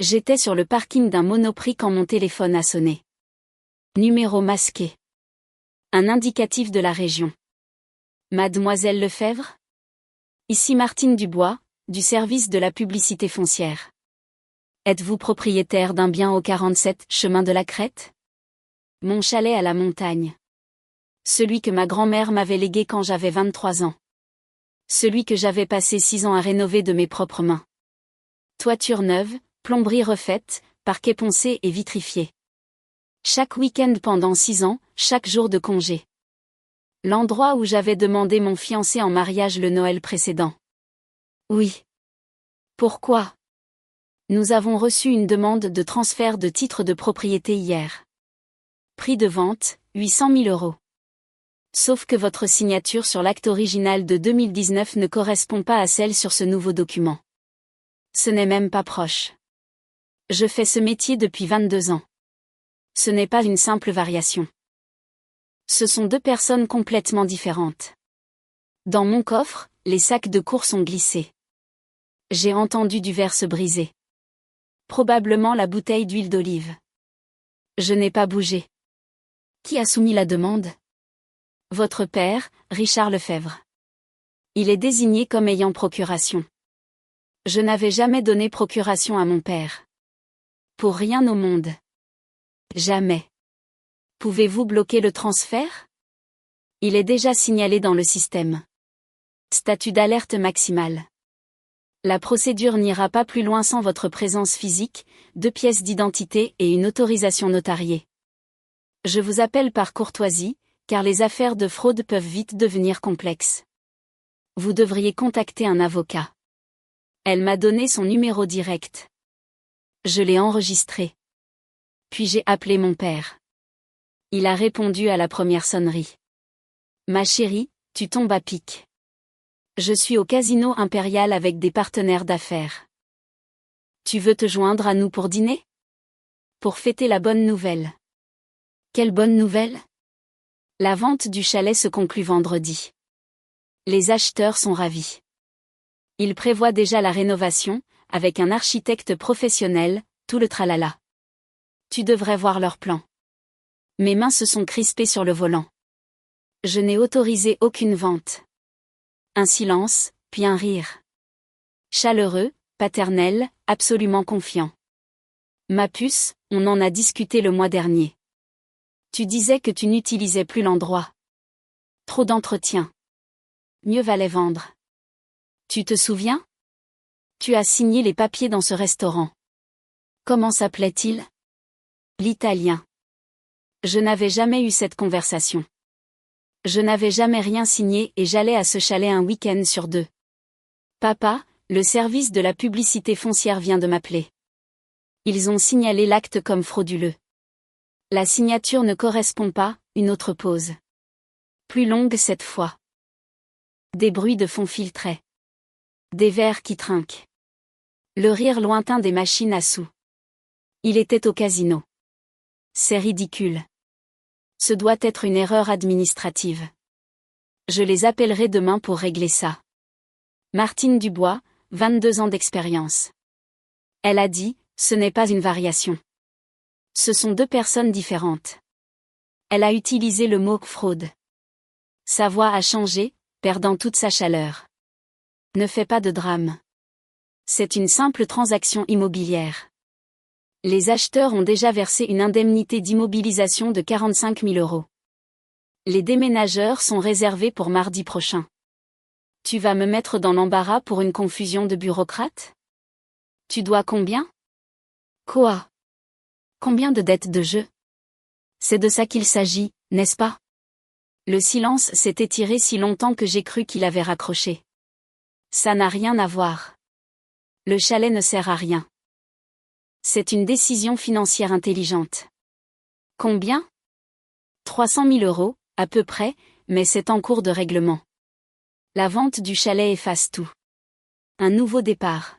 J'étais sur le parking d'un Monoprix quand mon téléphone a sonné. Numéro masqué. Un indicatif de la région. Mademoiselle Lefebvre? Ici Martine Dubois, du service de la publicité foncière. Êtes-vous propriétaire d'un bien au 47 chemin de la Crête? Mon chalet à la montagne. Celui que ma grand-mère m'avait légué quand j'avais 23 ans. Celui que j'avais passé 6 ans à rénover de mes propres mains. Toiture neuve, plomberie refaite, parquet poncé et vitrifié. Chaque week-end pendant 6 ans, chaque jour de congé. L'endroit où j'avais demandé mon fiancé en mariage le Noël précédent. Oui. Pourquoi? Nous avons reçu une demande de transfert de titre de propriété hier. Prix de vente, 800 000 €. Sauf que votre signature sur l'acte original de 2019 ne correspond pas à celle sur ce nouveau document. Ce n'est même pas proche. Je fais ce métier depuis 22 ans. Ce n'est pas une simple variation. Ce sont deux personnes complètement différentes. Dans mon coffre, les sacs de course ont glissé. J'ai entendu du verre se briser. Probablement la bouteille d'huile d'olive. Je n'ai pas bougé. Qui a soumis la demande? Votre père, Richard Lefebvre. Il est désigné comme ayant procuration. Je n'avais jamais donné procuration à mon père. Pour rien au monde. Jamais. Pouvez-vous bloquer le transfert? Il est déjà signalé dans le système. Statut d'alerte maximale. La procédure n'ira pas plus loin sans votre présence physique, 2 pièces d'identité et une autorisation notariée. Je vous appelle par courtoisie, car les affaires de fraude peuvent vite devenir complexes. Vous devriez contacter un avocat. Elle m'a donné son numéro direct. Je l'ai enregistré. Puis j'ai appelé mon père. Il a répondu à la première sonnerie. Ma chérie, tu tombes à pic. Je suis au Casino Impérial avec des partenaires d'affaires. Tu veux te joindre à nous pour dîner? Pour fêter la bonne nouvelle. Quelle bonne nouvelle? La vente du chalet se conclut vendredi. Les acheteurs sont ravis. Ils prévoient déjà la rénovation, avec un architecte professionnel, tout le tralala. Tu devrais voir leur plan. Mes mains se sont crispées sur le volant. Je n'ai autorisé aucune vente. Un silence, puis un rire. Chaleureux, paternel, absolument confiant. Ma puce, on en a discuté le mois dernier. Tu disais que tu n'utilisais plus l'endroit. Trop d'entretien. Mieux valait vendre. Tu te souviens? Tu as signé les papiers dans ce restaurant. Comment s'appelait-il? L'Italien. Je n'avais jamais eu cette conversation. Je n'avais jamais rien signé et j'allais à ce chalet un week-end sur 2. Papa, le service de la publicité foncière vient de m'appeler. Ils ont signalé l'acte comme frauduleux. La signature ne correspond pas, une autre pause. Plus longue cette fois. Des bruits de fond filtraient. Des verres qui trinquent. Le rire lointain des machines à sous. Il était au casino. C'est ridicule. Ce doit être une erreur administrative. Je les appellerai demain pour régler ça. Martine Dubois, 22 ans d'expérience. Elle a dit, ce n'est pas une variation. Ce sont deux personnes différentes. Elle a utilisé le mot fraude. Sa voix a changé, perdant toute sa chaleur. Ne fais pas de drame. C'est une simple transaction immobilière. Les acheteurs ont déjà versé une indemnité d'immobilisation de 45 000 €. Les déménageurs sont réservés pour mardi prochain. Tu vas me mettre dans l'embarras pour une confusion de bureaucrate? Tu dois combien? Quoi? Combien de dettes de jeu? C'est de ça qu'il s'agit, n'est-ce pas? Le silence s'est étiré si longtemps que j'ai cru qu'il avait raccroché. Ça n'a rien à voir. Le chalet ne sert à rien. C'est une décision financière intelligente. Combien? 300 000 €, à peu près, mais c'est en cours de règlement. La vente du chalet efface tout. Un nouveau départ.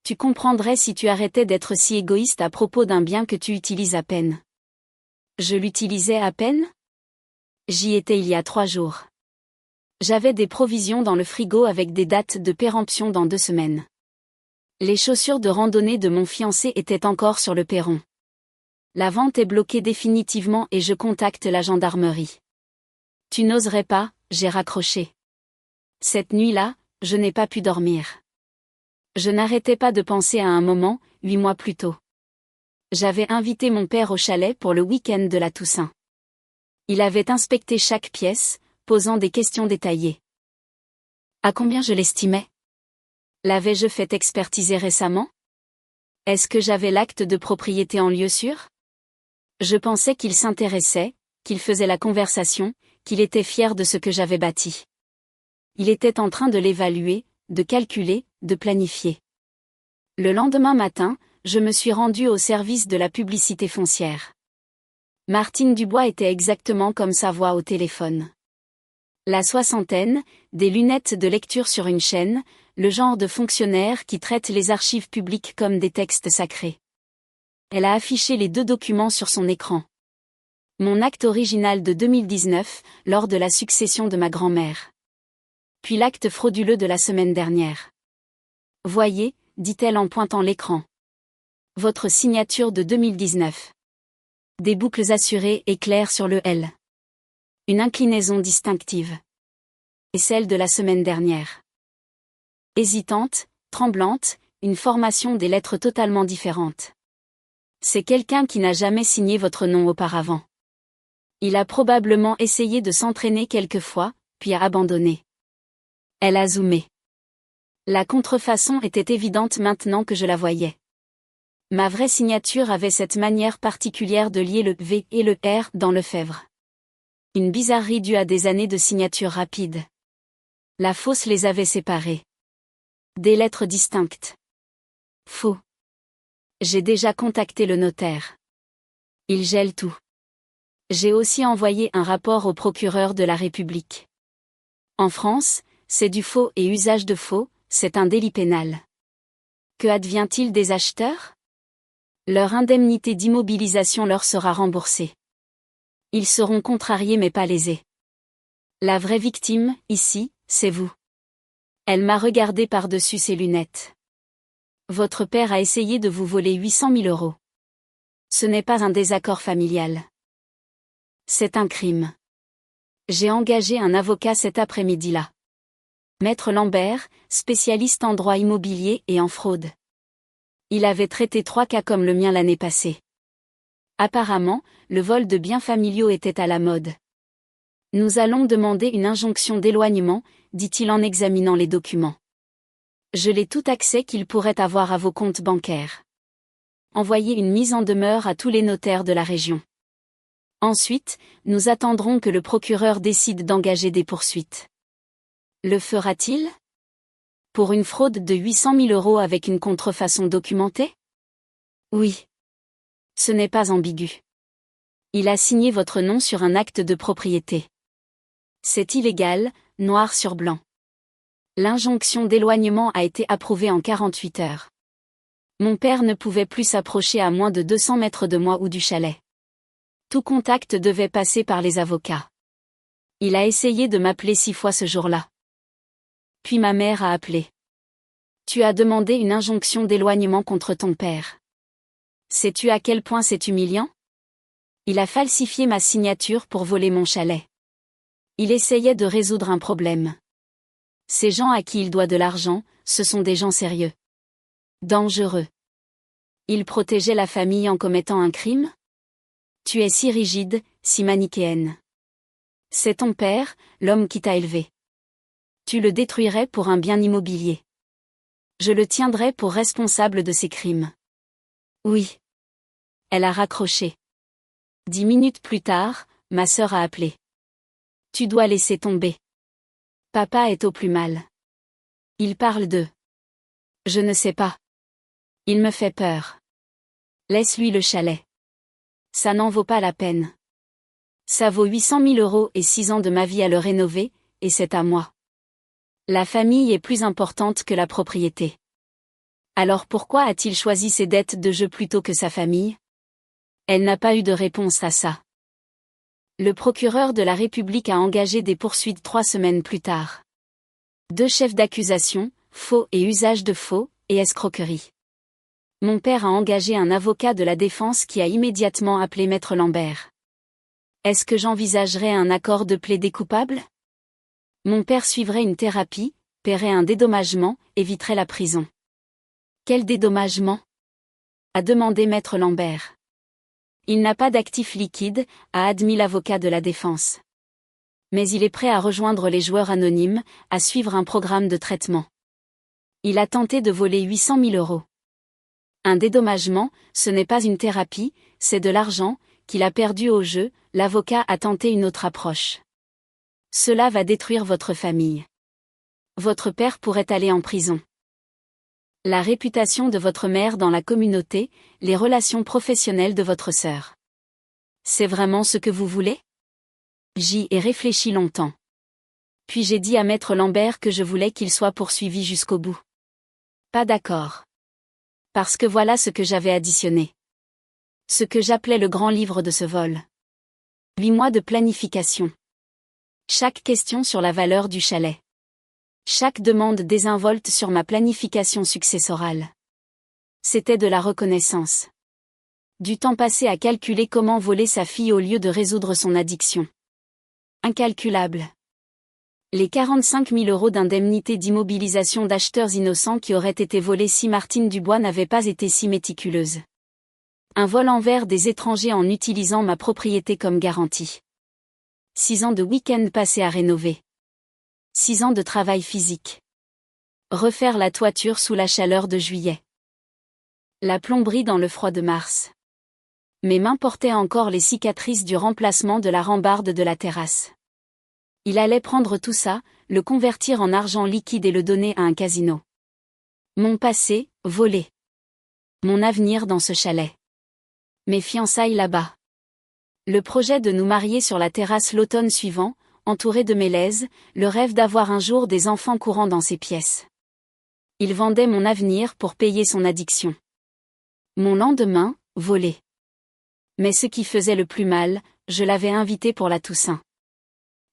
Tu comprendrais si tu arrêtais d'être si égoïste à propos d'un bien que tu utilises à peine. Je l'utilisais à peine? J'y étais il y a 3 jours. J'avais des provisions dans le frigo avec des dates de péremption dans 2 semaines. Les chaussures de randonnée de mon fiancé étaient encore sur le perron. La vente est bloquée définitivement et je contacte la gendarmerie. Tu n'oserais pas, j'ai raccroché. Cette nuit-là, je n'ai pas pu dormir. Je n'arrêtais pas de penser à un moment, 8 mois plus tôt. J'avais invité mon père au chalet pour le week-end de la Toussaint. Il avait inspecté chaque pièce, posant des questions détaillées. À combien je l'estimais? L'avais-je fait expertiser récemment? Est-ce que j'avais l'acte de propriété en lieu sûr? Je pensais qu'il s'intéressait, qu'il faisait la conversation, qu'il était fier de ce que j'avais bâti. Il était en train de l'évaluer, de calculer, de planifier. Le lendemain matin, je me suis rendue au service de la publicité foncière. Martine Dubois était exactement comme sa voix au téléphone. La soixantaine, des lunettes de lecture sur une chaîne, le genre de fonctionnaire qui traite les archives publiques comme des textes sacrés. Elle a affiché les 2 documents sur son écran. Mon acte original de 2019, lors de la succession de ma grand-mère. Puis l'acte frauduleux de la semaine dernière. Voyez, dit-elle en pointant l'écran. Votre signature de 2019. Des boucles assurées et claires sur le L. Une inclinaison distinctive. Et celle de la semaine dernière. Hésitante, tremblante, une formation des lettres totalement différente. C'est quelqu'un qui n'a jamais signé votre nom auparavant. Il a probablement essayé de s'entraîner quelques fois, puis a abandonné. Elle a zoomé. La contrefaçon était évidente maintenant que je la voyais. Ma vraie signature avait cette manière particulière de lier le V et le R dans Lefebvre. Une bizarrerie due à des années de signature rapide. La fausse les avait séparées. Des lettres distinctes. Faux. J'ai déjà contacté le notaire. Il gèle tout. J'ai aussi envoyé un rapport au procureur de la République. En France, c'est du faux et usage de faux, c'est un délit pénal. Que advient-il des acheteurs? Leur indemnité d'immobilisation leur sera remboursée. Ils seront contrariés mais pas lésés. La vraie victime, ici, c'est vous. Elle m'a regardé par-dessus ses lunettes. Votre père a essayé de vous voler 800 000 euros. Ce n'est pas un désaccord familial. C'est un crime. J'ai engagé un avocat cet après-midi-là. Maître Lambert, spécialiste en droit immobilier et en fraude. Il avait traité 3 cas comme le mien l'année passée. Apparemment, le vol de biens familiaux était à la mode. Nous allons demander une injonction d'éloignement, dit-il en examinant les documents. Je l'ai tout accès qu'il pourrait avoir à vos comptes bancaires. Envoyez une mise en demeure à tous les notaires de la région. Ensuite, nous attendrons que le procureur décide d'engager des poursuites. Le fera-t-il? Pour une fraude de 800 000 euros avec une contrefaçon documentée? Oui. Ce n'est pas ambigu. Il a signé votre nom sur un acte de propriété. C'est illégal, noir sur blanc. L'injonction d'éloignement a été approuvée en 48 heures. Mon père ne pouvait plus s'approcher à moins de 200 mètres de moi ou du chalet. Tout contact devait passer par les avocats. Il a essayé de m'appeler 6 fois ce jour-là. Puis ma mère a appelé. Tu as demandé une injonction d'éloignement contre ton père. Sais-tu à quel point c'est humiliant? Il a falsifié ma signature pour voler mon chalet. Il essayait de résoudre un problème. Ces gens à qui il doit de l'argent, ce sont des gens sérieux. Dangereux. Il protégeait la famille en commettant un crime? Tu es si rigide, si manichéenne. C'est ton père, l'homme qui t'a élevé. Tu le détruirais pour un bien immobilier. Je le tiendrais pour responsable de ses crimes. Oui. Elle a raccroché. 10 minutes plus tard, ma sœur a appelé. Tu dois laisser tomber. Papa est au plus mal. Il parle de... Je ne sais pas. Il me fait peur. Laisse-lui le chalet. Ça n'en vaut pas la peine. Ça vaut 800 000 euros et 6 ans de ma vie à le rénover, et c'est à moi. La famille est plus importante que la propriété. Alors pourquoi a-t-il choisi ses dettes de jeu plutôt que sa famille? Elle n'a pas eu de réponse à ça. Le procureur de la République a engagé des poursuites 3 semaines plus tard. 2 chefs d'accusation, faux et usage de faux, et escroquerie. Mon père a engagé un avocat de la défense qui a immédiatement appelé Maître Lambert. Est-ce que j'envisagerais un accord de plaidé coupable? Mon père suivrait une thérapie, paierait un dédommagement, éviterait la prison. Quel dédommagement? A demandé Maître Lambert. Il n'a pas d'actifs liquides, a admis l'avocat de la défense. Mais il est prêt à rejoindre les joueurs anonymes, à suivre un programme de traitement. Il a tenté de voler 800 000 euros. Un dédommagement, ce n'est pas une thérapie, c'est de l'argent, qu'il a perdu au jeu, l'avocat a tenté une autre approche. Cela va détruire votre famille. Votre père pourrait aller en prison. La réputation de votre mère dans la communauté, les relations professionnelles de votre sœur. C'est vraiment ce que vous voulez? J'y ai réfléchi longtemps. Puis j'ai dit à Maître Lambert que je voulais qu'il soit poursuivi jusqu'au bout. Pas d'accord. Parce que voilà ce que j'avais additionné. Ce que j'appelais le grand livre de ce vol. 8 mois de planification. Chaque question sur la valeur du chalet. Chaque demande désinvolte sur ma planification successorale. C'était de la reconnaissance. Du temps passé à calculer comment voler sa fille au lieu de résoudre son addiction. Incalculable. Les 45 000 euros d'indemnité d'immobilisation d'acheteurs innocents qui auraient été volés si Martine Dubois n'avait pas été si méticuleuse. Un vol envers des étrangers en utilisant ma propriété comme garantie. 6 ans de week-end passés à rénover. 6 ans de travail physique. Refaire la toiture sous la chaleur de juillet. La plomberie dans le froid de mars. Mes mains portaient encore les cicatrices du remplacement de la rambarde de la terrasse. Il allait prendre tout ça, le convertir en argent liquide et le donner à un casino. Mon passé, volé. Mon avenir dans ce chalet. Mes fiançailles là-bas. Le projet de nous marier sur la terrasse l'automne suivant, entouré de mélèzes, le rêve d'avoir un jour des enfants courant dans ses pièces. Il vendait mon avenir pour payer son addiction. Mon lendemain, volé. Mais ce qui faisait le plus mal, je l'avais invité pour la Toussaint.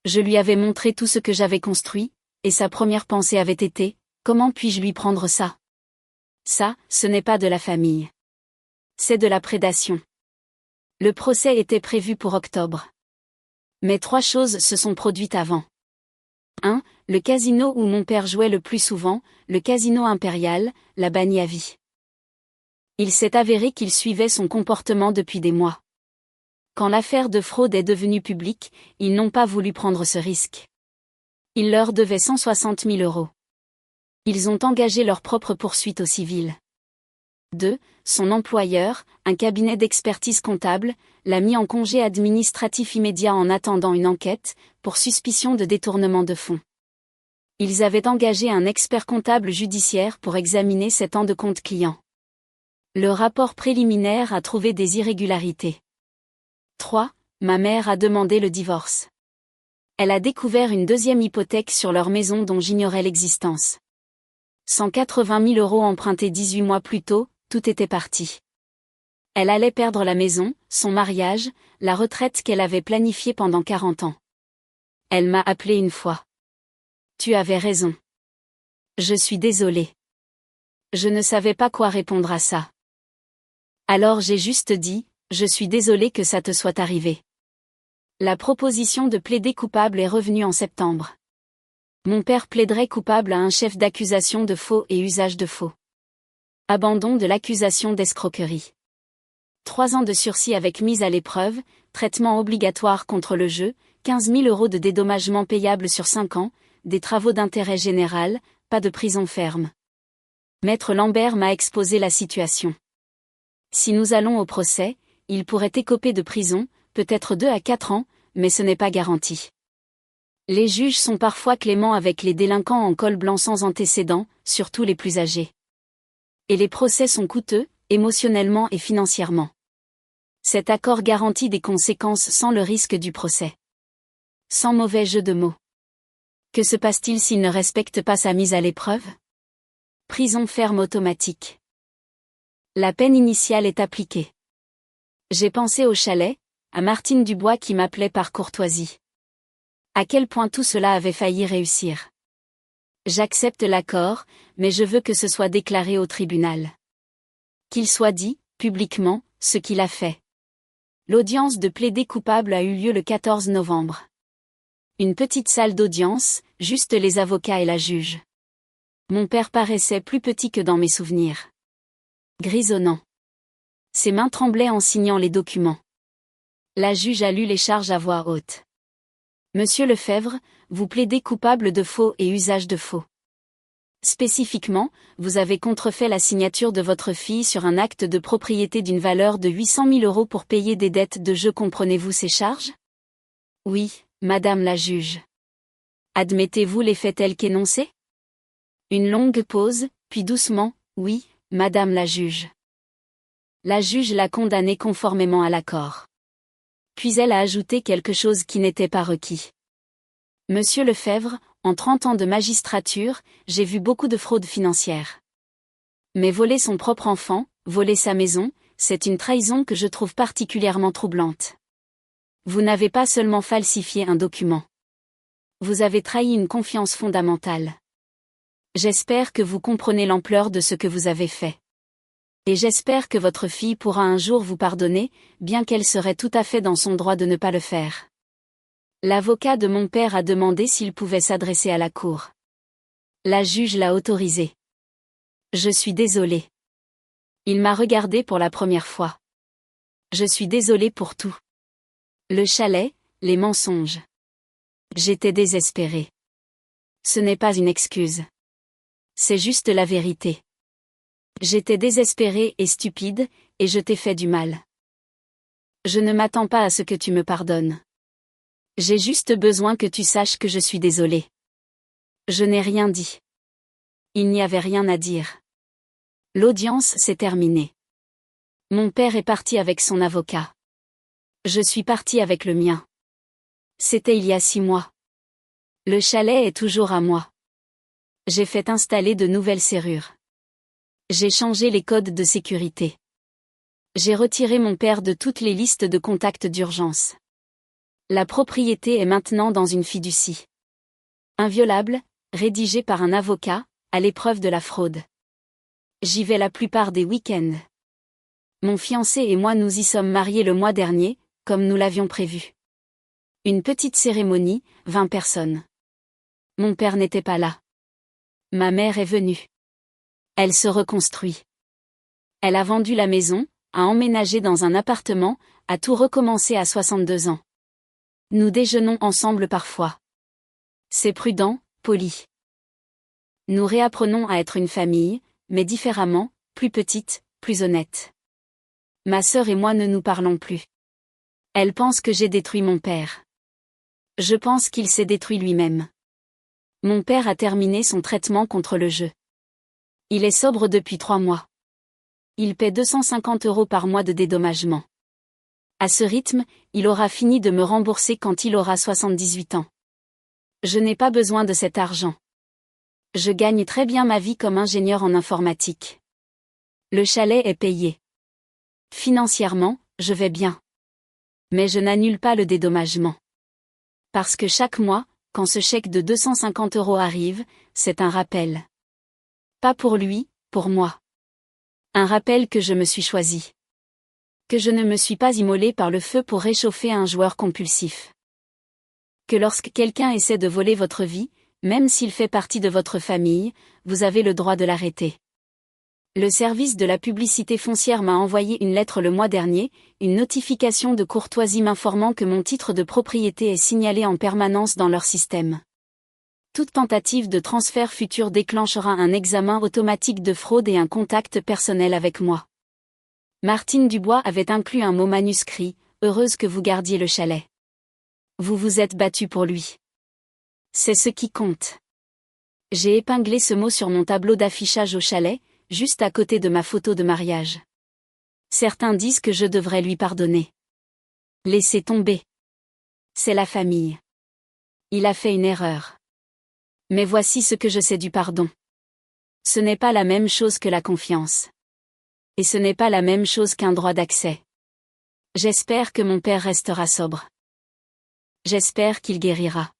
Je lui avais montré tout ce que j'avais construit, et sa première pensée avait été, comment puis-je lui prendre ça? Ça, ce n'est pas de la famille. C'est de la prédation. Le procès était prévu pour octobre. Mais 3 choses se sont produites avant. 1. Le casino où mon père jouait le plus souvent, le casino impérial, l'a banni à vie. Il s'est avéré qu'il suivait son comportement depuis des mois. Quand l'affaire de fraude est devenue publique, ils n'ont pas voulu prendre ce risque. Il leur devait 160 000 euros. Ils ont engagé leur propre poursuite au civil. 2. Son employeur, un cabinet d'expertise comptable, l'a mis en congé administratif immédiat en attendant une enquête, pour suspicion de détournement de fonds. Ils avaient engagé un expert comptable judiciaire pour examiner 7 ans de compte client. Le rapport préliminaire a trouvé des irrégularités. 3. Ma mère a demandé le divorce. Elle a découvert une deuxième hypothèque sur leur maison dont j'ignorais l'existence. 180 000 euros empruntés 18 mois plus tôt, tout était parti. Elle allait perdre la maison, son mariage, la retraite qu'elle avait planifiée pendant 40 ans. Elle m'a appelé une fois. Tu avais raison. Je suis désolée. Je ne savais pas quoi répondre à ça. Alors j'ai juste dit, je suis désolée que ça te soit arrivé. La proposition de plaider coupable est revenue en septembre. Mon père plaiderait coupable à un chef d'accusation de faux et usage de faux. Abandon de l'accusation d'escroquerie. 3 ans de sursis avec mise à l'épreuve, traitement obligatoire contre le jeu, 15 000 euros de dédommagement payable sur 5 ans, des travaux d'intérêt général, pas de prison ferme. Maître Lambert m'a exposé la situation. Si nous allons au procès, il pourrait écoper de prison, peut-être 2 à 4 ans, mais ce n'est pas garanti. Les juges sont parfois cléments avec les délinquants en col blanc sans antécédents, surtout les plus âgés. Et les procès sont coûteux, émotionnellement et financièrement. Cet accord garantit des conséquences sans le risque du procès. Sans mauvais jeu de mots. Que se passe-t-il s'il ne respecte pas sa mise à l'épreuve? Prison ferme automatique. La peine initiale est appliquée. J'ai pensé au chalet, à Martine Dubois qui m'appelait par courtoisie. À quel point tout cela avait failli réussir. J'accepte l'accord, mais je veux que ce soit déclaré au tribunal. Qu'il soit dit, publiquement, ce qu'il a fait. L'audience de plaider coupable a eu lieu le 14 novembre. Une petite salle d'audience, juste les avocats et la juge. Mon père paraissait plus petit que dans mes souvenirs. Grisonnant. Ses mains tremblaient en signant les documents. La juge a lu les charges à voix haute. Monsieur Lefebvre, vous plaidez coupable de faux et usage de faux. Spécifiquement, vous avez contrefait la signature de votre fille sur un acte de propriété d'une valeur de 800 000 € pour payer des dettes de jeu. Comprenez-vous ces charges? Oui, madame la juge. Admettez-vous les faits tels qu'énoncés? Une longue pause, puis doucement, oui, madame la juge. La juge l'a condamné conformément à l'accord. Puis elle a ajouté quelque chose qui n'était pas requis. Monsieur Lefebvre, en 30 ans de magistrature, j'ai vu beaucoup de fraudes financières. Mais voler son propre enfant, voler sa maison, c'est une trahison que je trouve particulièrement troublante. Vous n'avez pas seulement falsifié un document. Vous avez trahi une confiance fondamentale. J'espère que vous comprenez l'ampleur de ce que vous avez fait. Et j'espère que votre fille pourra un jour vous pardonner, bien qu'elle serait tout à fait dans son droit de ne pas le faire. L'avocat de mon père a demandé s'il pouvait s'adresser à la cour. La juge l'a autorisé. Je suis désolé. Il m'a regardé pour la première fois. Je suis désolé pour tout. Le chalet, les mensonges. J'étais désespéré. Ce n'est pas une excuse. C'est juste la vérité. J'étais désespéré et stupide, et je t'ai fait du mal. Je ne m'attends pas à ce que tu me pardonnes. J'ai juste besoin que tu saches que je suis désolé. Je n'ai rien dit. Il n'y avait rien à dire. L'audience s'est terminée. Mon père est parti avec son avocat. Je suis parti avec le mien. C'était il y a 6 mois. Le chalet est toujours à moi. J'ai fait installer de nouvelles serrures. J'ai changé les codes de sécurité. J'ai retiré mon père de toutes les listes de contacts d'urgence. La propriété est maintenant dans une fiducie inviolable, rédigée par un avocat, à l'épreuve de la fraude. J'y vais la plupart des week-ends. Mon fiancé et moi nous y sommes mariés le mois dernier, comme nous l'avions prévu. Une petite cérémonie, 20 personnes. Mon père n'était pas là. Ma mère est venue. Elle se reconstruit. Elle a vendu la maison, a emménagé dans un appartement, a tout recommencé à 62 ans. Nous déjeunons ensemble parfois. C'est prudent, poli. Nous réapprenons à être une famille, mais différemment, plus petite, plus honnête. Ma sœur et moi ne nous parlons plus. Elle pense que j'ai détruit mon père. Je pense qu'il s'est détruit lui-même. Mon père a terminé son traitement contre le jeu. Il est sobre depuis 3 mois. Il paie 250 € par mois de dédommagement. À ce rythme, il aura fini de me rembourser quand il aura 78 ans. Je n'ai pas besoin de cet argent. Je gagne très bien ma vie comme ingénieur en informatique. Le chalet est payé. Financièrement, je vais bien. Mais je n'annule pas le dédommagement. Parce que chaque mois, quand ce chèque de 250 € arrive, c'est un rappel. Pas pour lui, pour moi. Un rappel que je me suis choisi. Que je ne me suis pas immolé par le feu pour réchauffer un joueur compulsif. Que lorsque quelqu'un essaie de voler votre vie, même s'il fait partie de votre famille, vous avez le droit de l'arrêter. Le service de la publicité foncière m'a envoyé une lettre le mois dernier, une notification de courtoisie m'informant que mon titre de propriété est signalé en permanence dans leur système. Toute tentative de transfert futur déclenchera un examen automatique de fraude et un contact personnel avec moi. Martine Dubois avait inclus un mot manuscrit, heureuse que vous gardiez le chalet. Vous vous êtes battu pour lui. C'est ce qui compte. J'ai épinglé ce mot sur mon tableau d'affichage au chalet, juste à côté de ma photo de mariage. Certains disent que je devrais lui pardonner. Laissez tomber. C'est la famille. Il a fait une erreur. Mais voici ce que je sais du pardon. Ce n'est pas la même chose que la confiance. Et ce n'est pas la même chose qu'un droit d'accès. J'espère que mon père restera sobre. J'espère qu'il guérira.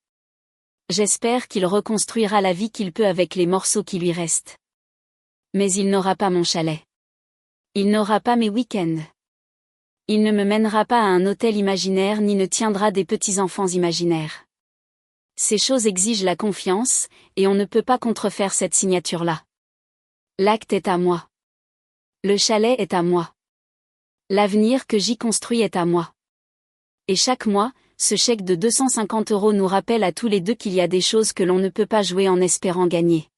J'espère qu'il reconstruira la vie qu'il peut avec les morceaux qui lui restent. Mais il n'aura pas mon chalet. Il n'aura pas mes week-ends. Il ne me mènera pas à un hôtel imaginaire ni ne tiendra des petits-enfants imaginaires. Ces choses exigent la confiance, et on ne peut pas contrefaire cette signature-là. L'acte est à moi. Le chalet est à moi. L'avenir que j'y construis est à moi. Et chaque mois, ce chèque de 250 € nous rappelle à tous les deux qu'il y a des choses que l'on ne peut pas jouer en espérant gagner.